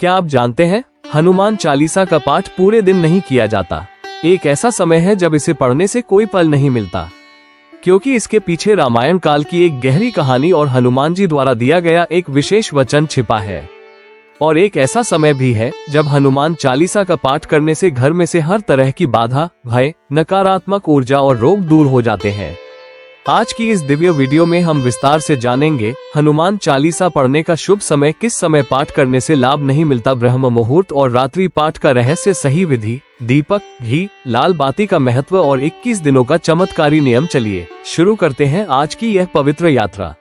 क्या आप जानते हैं, हनुमान चालीसा का पाठ पूरे दिन नहीं किया जाता। एक ऐसा समय है जब इसे पढ़ने से कोई फल नहीं मिलता, क्योंकि इसके पीछे रामायण काल की एक गहरी कहानी और हनुमान जी द्वारा दिया गया एक विशेष वचन छिपा है। और एक ऐसा समय भी है जब हनुमान चालीसा का पाठ करने से घर में से हर तरह की बाधा, भय, नकारात्मक ऊर्जा और रोग दूर हो जाते हैं। आज की इस दिव्य वीडियो में हम विस्तार से जानेंगे हनुमान चालीसा पढ़ने का शुभ समय, किस समय पाठ करने से लाभ नहीं मिलता, ब्रह्म मुहूर्त और रात्रि पाठ का रहस्य, सही विधि, दीपक, घी, लाल बाती का महत्व और 21 दिनों का चमत्कारी नियम। चलिए शुरू करते हैं आज की यह पवित्र यात्रा।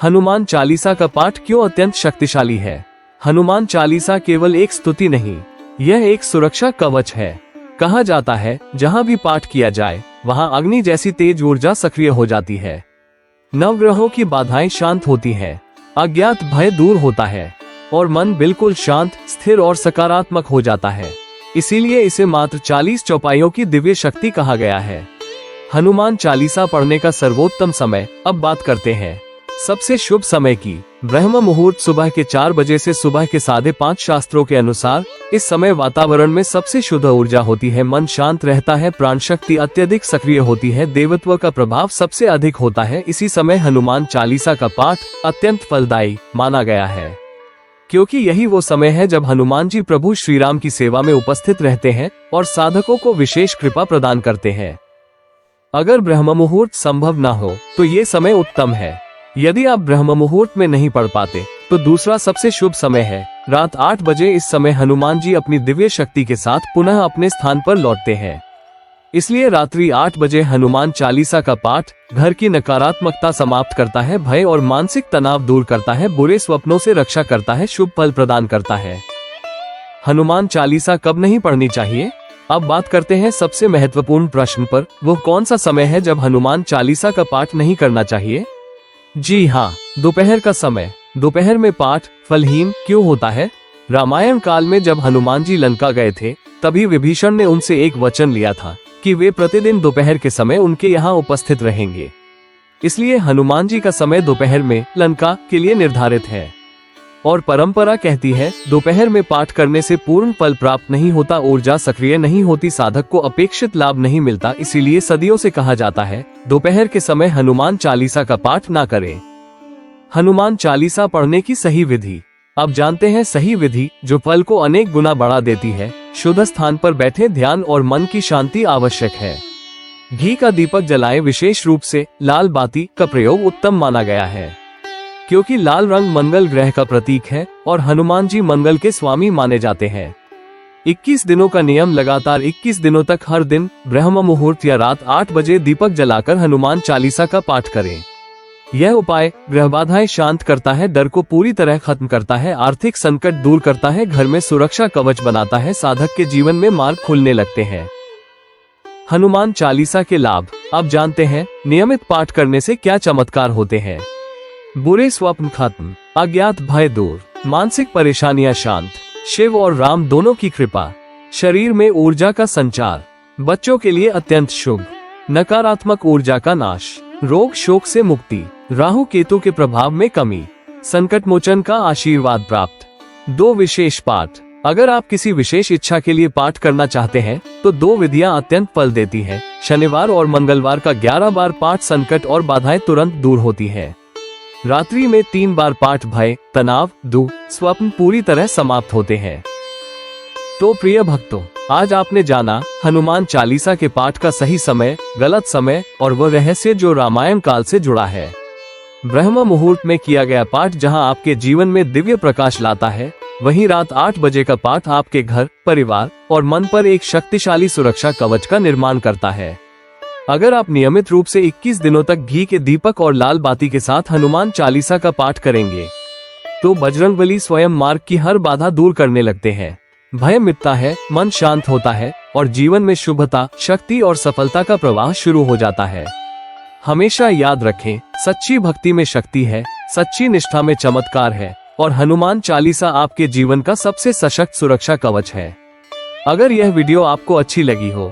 हनुमान चालीसा का पाठ क्यों अत्यंत शक्तिशाली है? हनुमान चालीसा केवल एक स्तुति नहीं, यह एक सुरक्षा कवच है। कहा जाता है जहाँ भी पाठ किया जाए वहाँ अग्नि जैसी तेज ऊर्जा सक्रिय हो जाती है, नवग्रहों की बाधाएं शांत होती हैं, अज्ञात भय दूर होता है और मन बिल्कुल शांत, स्थिर और सकारात्मक हो जाता है। इसीलिए इसे मात्र 40 चौपाइयों की दिव्य शक्ति कहा गया है। हनुमान चालीसा पढ़ने का सर्वोत्तम समय, अब बात करते हैं सबसे शुभ समय की। ब्रह्म मुहूर्त सुबह के 4 बजे से सुबह के 5:30 शास्त्रों के अनुसार इस समय वातावरण में सबसे शुद्ध ऊर्जा होती है, मन शांत रहता है, प्राण शक्ति अत्यधिक सक्रिय होती है, देवत्व का प्रभाव सबसे अधिक होता है। इसी समय हनुमान चालीसा का पाठ अत्यंत फलदायी माना गया है, क्योंकि यही वो समय है जब हनुमान जी प्रभु श्री राम की सेवा में उपस्थित रहते हैं और साधकों को विशेष कृपा प्रदान करते हैं। अगर ब्रह्म मुहूर्त संभव न हो तो ये समय उत्तम है। यदि आप ब्रह्म मुहूर्त में नहीं पढ़ पाते तो दूसरा सबसे शुभ समय है रात 8 बजे। इस समय हनुमान जी अपनी दिव्य शक्ति के साथ पुनः अपने स्थान पर लौटते हैं। इसलिए रात्रि 8 बजे हनुमान चालीसा का पाठ घर की नकारात्मकता समाप्त करता है, भय और मानसिक तनाव दूर करता है, बुरे स्वप्नों से रक्षा करता है, शुभ फल प्रदान करता है। हनुमान चालीसा कब नहीं पढ़नी चाहिए? अब बात करते हैं सबसे महत्वपूर्ण प्रश्न पर, वो कौन सा समय है जब हनुमान चालीसा का पाठ नहीं करना चाहिए? जी हाँ, दोपहर का समय। दोपहर में पाठ फलहीन क्यों होता है? रामायण काल में जब हनुमान जी लंका गए थे तभी विभीषण ने उनसे एक वचन लिया था कि वे प्रतिदिन दोपहर के समय उनके यहाँ उपस्थित रहेंगे। इसलिए हनुमान जी का समय दोपहर में लंका के लिए निर्धारित है। और परंपरा कहती है दोपहर में पाठ करने से पूर्ण फल प्राप्त नहीं होता, ऊर्जा सक्रिय नहीं होती, साधक को अपेक्षित लाभ नहीं मिलता। इसीलिए सदियों से कहा जाता है दोपहर के समय हनुमान चालीसा का पाठ ना करें। हनुमान चालीसा पढ़ने की सही विधि, अब जानते हैं सही विधि जो फल को अनेक गुना बढ़ा देती है। शुद्ध स्थान पर बैठे, ध्यान और मन की शांति आवश्यक है। घी का दीपक जलाएं, विशेष रूप से लाल बाती का प्रयोग उत्तम माना गया है, क्योंकि लाल रंग मंगल ग्रह का प्रतीक है और हनुमान जी मंगल के स्वामी माने जाते हैं। 21 दिनों का नियम, लगातार 21 दिनों तक हर दिन ब्रह्म मुहूर्त या रात 8 बजे दीपक जलाकर हनुमान चालीसा का पाठ करें। यह उपाय ग्रह बाधाएं शांत करता है, डर को पूरी तरह खत्म करता है, आर्थिक संकट दूर करता है, घर में सुरक्षा कवच बनाता है, साधक के जीवन में मार्ग खुलने लगते हैं। हनुमान चालीसा के लाभ, अब जानते हैं नियमित पाठ करने से क्या चमत्कार होते हैं। बुरे स्वप्न खत्म, अज्ञात भय दूर, मानसिक परेशानियां शांत, शिव और राम दोनों की कृपा, शरीर में ऊर्जा का संचार, बच्चों के लिए अत्यंत शुभ, नकारात्मक ऊर्जा का नाश, रोग शोक से मुक्ति, राहु केतु के प्रभाव में कमी, संकट मोचन का आशीर्वाद प्राप्त। 2 विशेष पाठ, अगर आप किसी विशेष इच्छा के लिए पाठ करना चाहते हैं तो 2 विधियां अत्यंत फल देती हैं। शनिवार और मंगलवार का 11 बार पाठ, संकट और बाधाएं तुरंत दूर होती है। रात्रि में 3 बार पाठ, भय, तनाव, दुख, स्वप्न पूरी तरह समाप्त होते हैं। तो प्रिय भक्तों, आज आपने जाना हनुमान चालीसा के पाठ का सही समय, गलत समय और वह रहस्य जो रामायण काल से जुड़ा है। ब्रह्म मुहूर्त में किया गया पाठ जहां आपके जीवन में दिव्य प्रकाश लाता है, वहीं रात 8 बजे का पाठ आपके घर, परिवार और मन पर एक शक्तिशाली सुरक्षा कवच का निर्माण करता है। अगर आप नियमित रूप से 21 दिनों तक घी के दीपक और लाल बाती के साथ हनुमान चालीसा का पाठ करेंगे तो बजरंगबली स्वयं मार्ग की हर बाधा दूर करने लगते हैं। भय मिटता है, मन शांत होता है और जीवन में शुभता, शक्ति और सफलता का प्रवाह शुरू हो जाता है। हमेशा याद रखें, सच्ची भक्ति में शक्ति है, सच्ची निष्ठा में चमत्कार है और हनुमान चालीसा आपके जीवन का सबसे सशक्त सुरक्षा कवच है। अगर यह वीडियो आपको अच्छी लगी हो